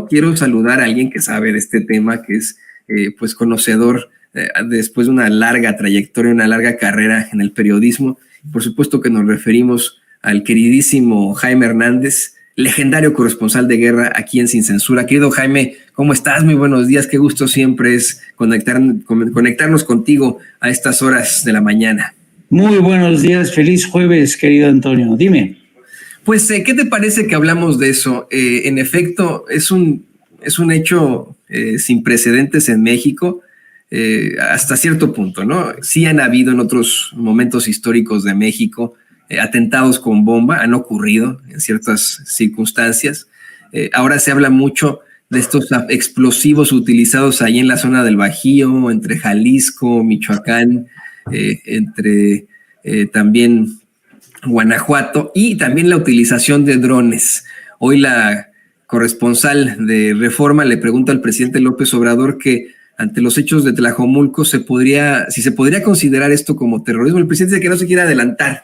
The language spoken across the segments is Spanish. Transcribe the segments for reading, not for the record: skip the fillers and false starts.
quiero saludar a alguien que sabe de este tema, que es pues conocedor después de una larga trayectoria, una larga carrera en el periodismo. Por supuesto que nos referimos al queridísimo Jaime Hernández, legendario corresponsal de guerra aquí en Sin Censura. Querido Jaime, ¿cómo estás? Muy buenos días. Qué gusto siempre es conectarnos contigo a estas horas de la mañana. Muy buenos días. Feliz jueves, querido Antonio. Dime. Pues, ¿qué te parece que hablamos de eso? En efecto, es un hecho sin precedentes en México, hasta cierto punto, ¿no? Sí han habido en otros momentos históricos de México atentados con bomba, han ocurrido en ciertas circunstancias. Ahora se habla mucho de estos explosivos utilizados ahí en la zona del Bajío, entre Jalisco, Michoacán, entre también Guanajuato, y también la utilización de drones. Hoy la corresponsal de Reforma le pregunta al presidente López Obrador que ante los hechos de Tlajomulco si se podría considerar esto como terrorismo. El presidente dice que no se quiere adelantar,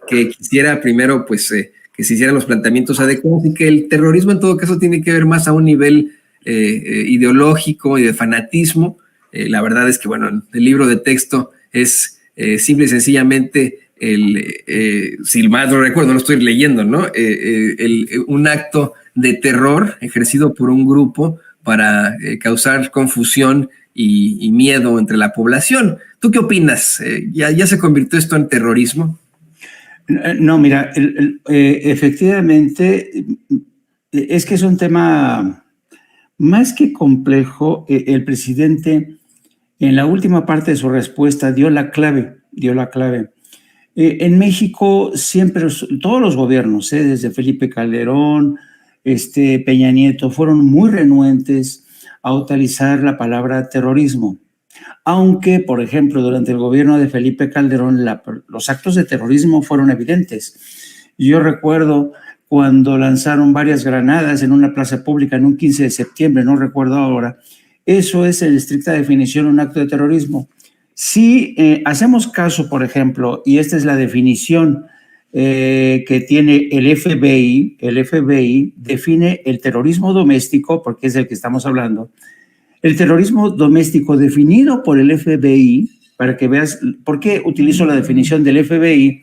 que quisiera primero pues que se hicieran los planteamientos adecuados y que el terrorismo en todo caso tiene que ver más a un nivel ideológico y de fanatismo. La verdad es que, bueno, el libro de texto es simple y sencillamente si mal no recuerdo, no lo estoy leyendo, ¿no? Un acto de terror ejercido por un grupo para causar confusión y miedo entre la población. ¿Tú qué opinas? ¿Ya se convirtió esto en terrorismo? No, mira, efectivamente es que es un tema más que complejo. El presidente en la última parte de su respuesta dio la clave. En México siempre, todos los gobiernos, desde Felipe Calderón, Peña Nieto, fueron muy renuentes a utilizar la palabra terrorismo. Aunque, por ejemplo, durante el gobierno de Felipe Calderón, los actos de terrorismo fueron evidentes. Yo recuerdo cuando lanzaron varias granadas en una plaza pública en un 15 de septiembre, no recuerdo ahora. Eso es en estricta definición un acto de terrorismo. Si hacemos caso, por ejemplo, y esta es la definición que tiene el FBI define el terrorismo doméstico, porque es del que estamos hablando. El terrorismo doméstico definido por el FBI, para que veas por qué utilizo la definición del FBI,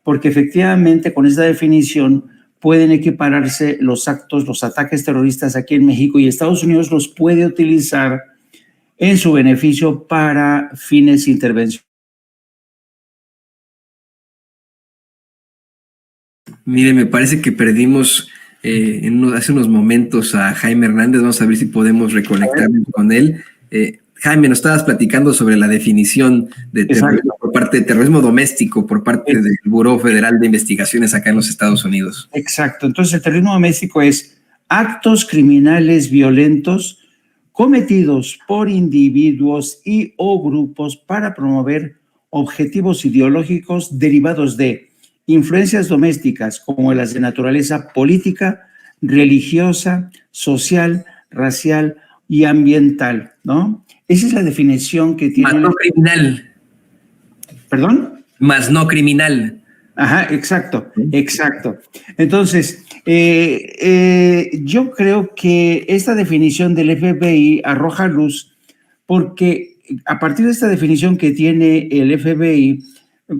porque efectivamente con esta definición pueden equipararse los ataques terroristas aquí en México, y Estados Unidos los puede utilizar en su beneficio para fines de intervención. Mire, me parece que perdimos hace unos momentos a Jaime Hernández. Vamos a ver si podemos reconectarnos con él. Jaime, nos estabas platicando sobre la definición de terrorismo por parte de terrorismo doméstico por parte del Buró Federal de Investigaciones acá en los Estados Unidos. Exacto. Entonces, el terrorismo doméstico es actos criminales violentos cometidos por individuos y o grupos para promover objetivos ideológicos derivados de influencias domésticas como las de naturaleza política, religiosa, social, racial y ambiental, ¿no? Esa es la definición que tiene. Más no criminal. ¿Perdón? Más no criminal. Ajá, exacto. Entonces, yo creo que esta definición del FBI arroja luz porque a partir de esta definición que tiene el FBI,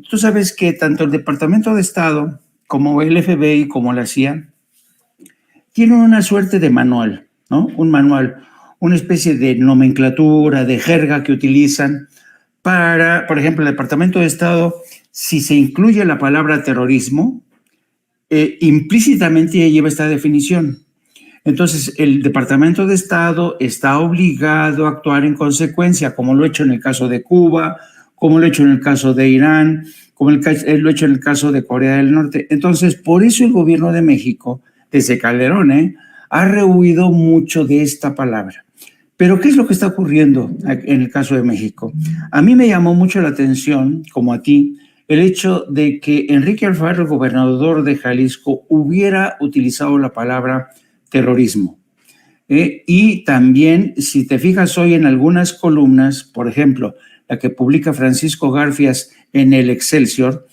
tú sabes que tanto el Departamento de Estado como el FBI como la CIA tienen una suerte de manual, ¿no? Un manual, una especie de nomenclatura, de jerga que utilizan para, por ejemplo, el Departamento de Estado, si se incluye la palabra terrorismo, implícitamente ya lleva esta definición. Entonces, el Departamento de Estado está obligado a actuar en consecuencia, como lo ha hecho en el caso de Cuba, como lo ha hecho en el caso de Irán, como lo ha hecho en el caso de Corea del Norte. Entonces, por eso el gobierno de México, desde Calderón, ha rehuido mucho de esta palabra. Pero, ¿qué es lo que está ocurriendo en el caso de México? A mí me llamó mucho la atención, como a ti, el hecho de que Enrique Alfaro, el gobernador de Jalisco, hubiera utilizado la palabra terrorismo. Y también, si te fijas hoy en algunas columnas, por ejemplo, la que publica Francisco Garfias en el Excelsior,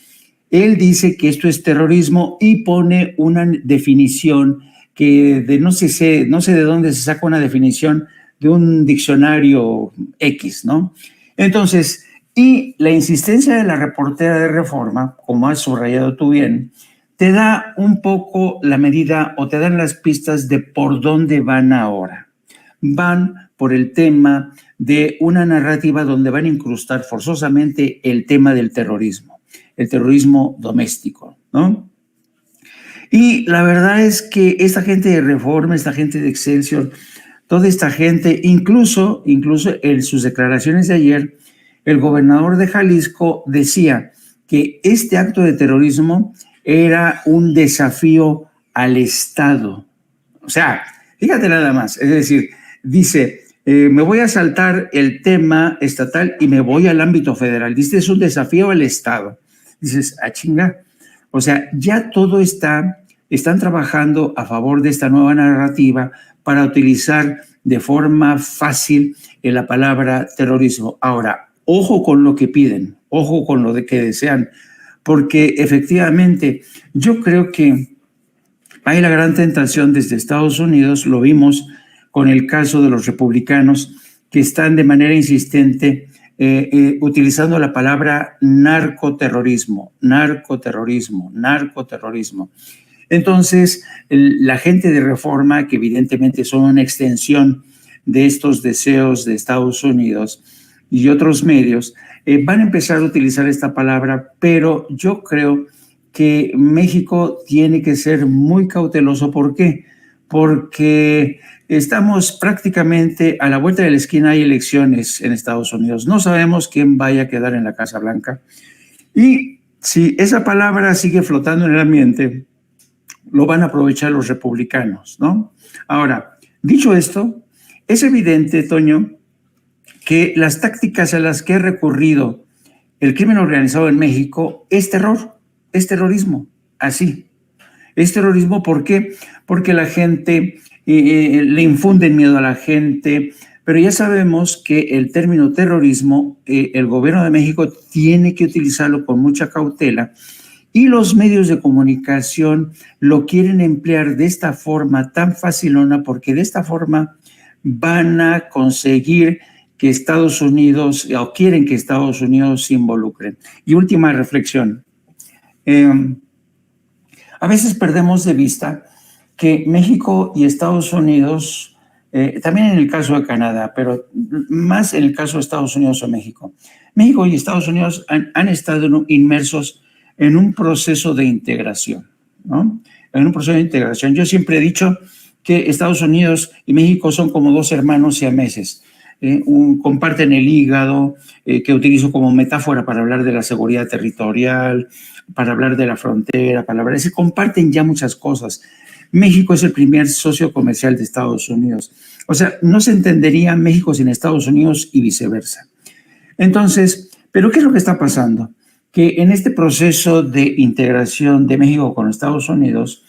él dice que esto es terrorismo y pone una definición que no sé de dónde se saca una definición de un diccionario X, ¿no? Entonces, y la insistencia de la reportera de Reforma, como has subrayado tú bien, te da un poco la medida o te dan las pistas de por dónde van ahora. Van por el tema de una narrativa donde van a incrustar forzosamente el tema del terrorismo, el terrorismo doméstico, ¿no? Y la verdad es que esta gente de Reforma, esta gente de Excelsior, toda esta gente, incluso en sus declaraciones de ayer, el gobernador de Jalisco decía que este acto de terrorismo era un desafío al Estado. O sea, fíjate nada más, es decir, dice, me voy a saltar el tema estatal y me voy al ámbito federal. Dice, es un desafío al Estado. Dices, a chingar. O sea, ya todo están trabajando a favor de esta nueva narrativa para utilizar de forma fácil la palabra terrorismo. Ahora, ojo con lo que piden, ojo con lo que desean, porque efectivamente yo creo que hay la gran tentación desde Estados Unidos, lo vimos con el caso de los republicanos que están de manera insistente utilizando la palabra narcoterrorismo. Entonces, la gente de Reforma, que evidentemente son una extensión de estos deseos de Estados Unidos y otros medios, van a empezar a utilizar esta palabra, pero yo creo que México tiene que ser muy cauteloso. ¿Por qué? Porque estamos prácticamente a la vuelta de la esquina, hay elecciones en Estados Unidos. No sabemos quién vaya a quedar en la Casa Blanca. Y si esa palabra sigue flotando en el ambiente, lo van a aprovechar los republicanos, ¿no? Ahora, dicho esto, es evidente, Toño, que las tácticas a las que ha recurrido el crimen organizado en México es terror, es terrorismo, así. Es terrorismo, ¿por qué? Porque la gente, le infunden miedo a la gente, pero ya sabemos que el término terrorismo, el gobierno de México tiene que utilizarlo con mucha cautela y los medios de comunicación lo quieren emplear de esta forma tan facilona porque de esta forma van a conseguir que Estados Unidos, o quieren que Estados Unidos se involucren. Y última reflexión. A veces perdemos de vista que México y Estados Unidos, también en el caso de Canadá, pero más en el caso de Estados Unidos o México, México y Estados Unidos han estado inmersos en un proceso de integración, ¿no? En un proceso de integración. Yo siempre he dicho que Estados Unidos y México son como dos hermanos siameses. Comparten el hígado, que utilizo como metáfora para hablar de la seguridad territorial, para hablar de la frontera, se comparten ya muchas cosas. México es el primer socio comercial de Estados Unidos. O sea, no se entendería México sin Estados Unidos y viceversa. Entonces, ¿pero qué es lo que está pasando? Que en este proceso de integración de México con Estados Unidos,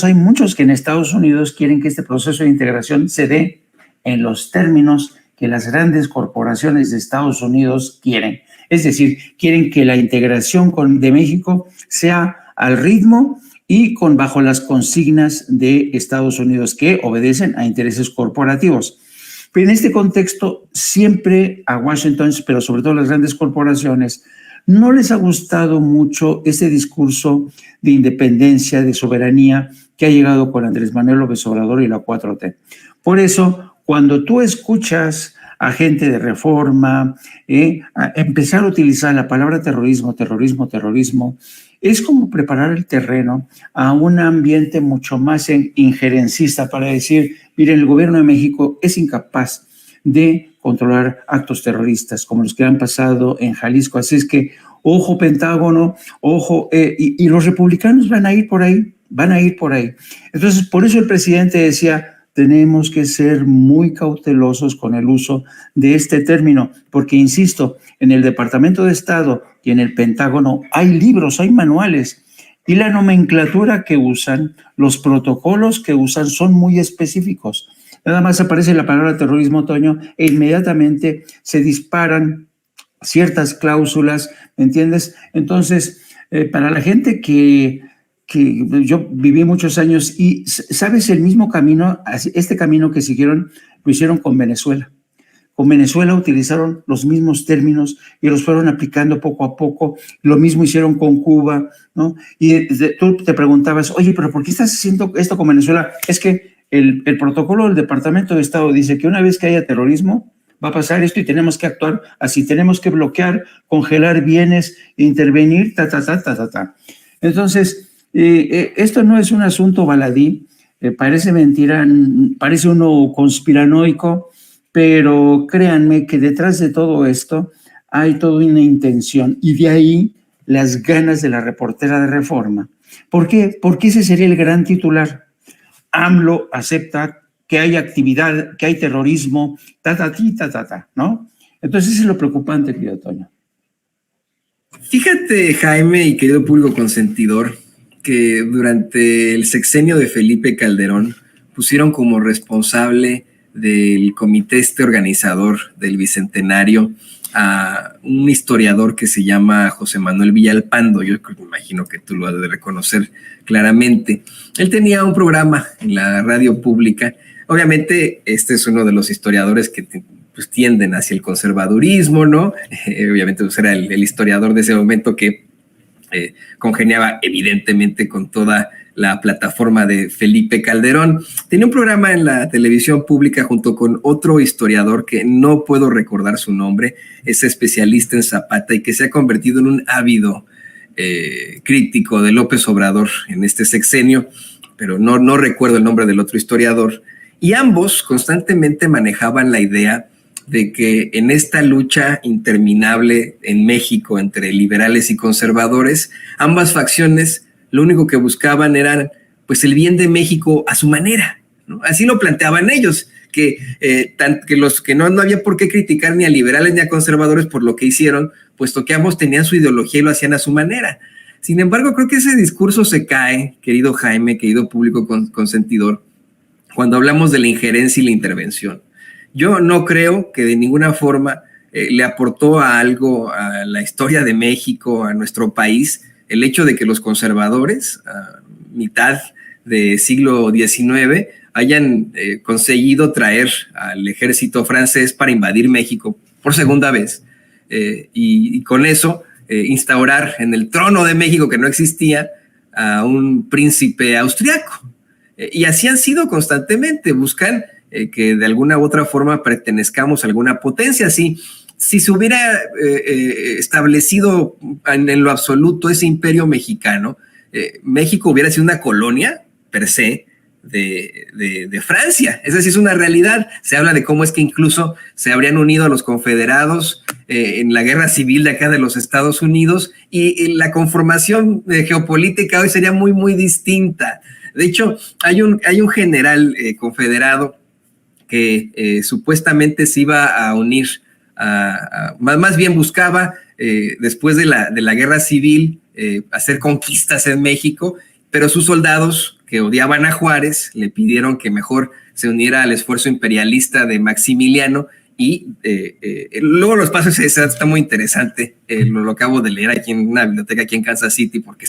hay muchos que en Estados Unidos quieren que este proceso de integración se dé en los términos que las grandes corporaciones de Estados Unidos quieren. Es decir, quieren que la integración de México sea al ritmo y bajo las consignas de Estados Unidos que obedecen a intereses corporativos. Pero en este contexto, siempre a Washington, pero sobre todo a las grandes corporaciones, no les ha gustado mucho ese discurso de independencia, de soberanía que ha llegado con Andrés Manuel López Obrador y la 4T. Por eso, cuando tú escuchas a gente de Reforma a empezar a utilizar la palabra terrorismo, es como preparar el terreno a un ambiente mucho más injerencista para decir, miren, el gobierno de México es incapaz de controlar actos terroristas como los que han pasado en Jalisco. Así es que, ojo Pentágono, ojo, y los republicanos van a ir por ahí. Entonces, por eso el presidente decía, tenemos que ser muy cautelosos con el uso de este término, porque, insisto, en el Departamento de Estado y en el Pentágono hay libros, hay manuales, y la nomenclatura que usan, los protocolos que usan son muy específicos. Nada más aparece la palabra terrorismo, Toño, e inmediatamente se disparan ciertas cláusulas, ¿me entiendes? Entonces, para la gente que que yo viví muchos años y, ¿sabes? El mismo camino, este camino que siguieron, lo hicieron con Venezuela. Con Venezuela utilizaron los mismos términos y los fueron aplicando poco a poco. Lo mismo hicieron con Cuba, ¿no? Y tú te preguntabas, oye, pero ¿por qué estás haciendo esto con Venezuela? Es que el protocolo del Departamento de Estado dice que una vez que haya terrorismo, va a pasar esto y tenemos que actuar así, tenemos que bloquear, congelar bienes, intervenir, Entonces, esto no es un asunto baladí, parece mentira, parece uno conspiranoico, pero créanme que detrás de todo esto hay toda una intención y de ahí las ganas de la reportera de Reforma. ¿Por qué? Porque ese sería el gran titular. AMLO acepta que hay actividad, que hay terrorismo, ¿no? Entonces eso es lo preocupante, querido Toño. Fíjate, Jaime y querido público consentidor, que durante el sexenio de Felipe Calderón pusieron como responsable del comité organizador del Bicentenario a un historiador que se llama José Manuel Villalpando. Yo me imagino que tú lo has de reconocer claramente. Él tenía un programa en la radio pública. Obviamente, este es uno de los historiadores que pues, tienden hacia el conservadurismo, ¿no? Obviamente, pues, era el historiador de ese momento que congeniaba evidentemente con toda la plataforma de Felipe Calderón. Tenía un programa en la televisión pública junto con otro historiador que no puedo recordar su nombre, es especialista en Zapata y que se ha convertido en un ávido crítico de López Obrador en este sexenio, pero no recuerdo el nombre del otro historiador. Y ambos constantemente manejaban la idea de que en esta lucha interminable en México entre liberales y conservadores, ambas facciones lo único que buscaban era pues el bien de México a su manera, ¿no? Así lo planteaban ellos, que no había por qué criticar ni a liberales ni a conservadores por lo que hicieron, puesto que ambos tenían su ideología y lo hacían a su manera. Sin embargo, creo que ese discurso se cae, querido Jaime, querido público consentidor, cuando hablamos de la injerencia y la intervención. Yo no creo que de ninguna forma le aportó a algo a la historia de México, a nuestro país, el hecho de que los conservadores, a mitad del siglo XIX, hayan conseguido traer al ejército francés para invadir México por segunda vez y con eso instaurar en el trono de México, que no existía, a un príncipe austriaco. Y así han sido constantemente, buscan que de alguna u otra forma pertenezcamos a alguna potencia. Si se hubiera establecido en lo absoluto ese imperio mexicano, México hubiera sido una colonia per se de Francia. Esa sí es una realidad. Se habla de cómo es que incluso se habrían unido a los confederados en la guerra civil de acá de los Estados Unidos y la conformación geopolítica hoy sería muy, muy distinta. De hecho, hay un general confederado que supuestamente se iba a unir, más bien buscaba, después de la guerra civil, hacer conquistas en México, pero sus soldados que odiaban a Juárez le pidieron que mejor se uniera al esfuerzo imperialista de Maximiliano y luego los pasos, está muy interesante, lo acabo de leer aquí en una biblioteca aquí en Kansas City porque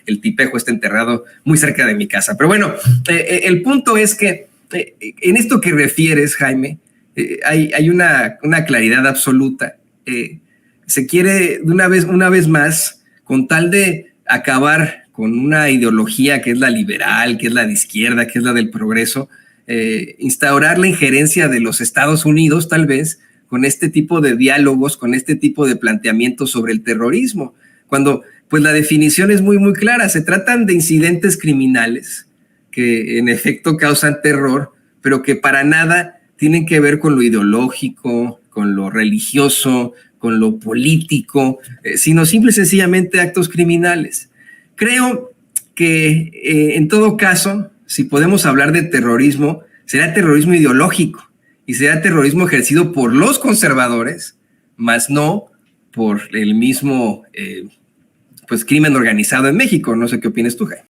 el tipejo está enterrado muy cerca de mi casa. Pero bueno, el punto es que en esto que refieres, Jaime, hay una claridad absoluta. Se quiere de una vez más, con tal de acabar con una ideología que es la liberal, que es la de izquierda, que es la del progreso, instaurar la injerencia de los Estados Unidos, tal vez, con este tipo de diálogos, con este tipo de planteamientos sobre el terrorismo, cuando pues la definición es muy, muy clara. Se tratan de incidentes criminales que en efecto causan terror, pero que para nada tienen que ver con lo ideológico, con lo religioso, con lo político, sino simple y sencillamente actos criminales. Creo que en todo caso, si podemos hablar de terrorismo, será terrorismo ideológico y será terrorismo ejercido por los conservadores, más no por el mismo pues crimen organizado en México. No sé qué opinas tú, Jaime.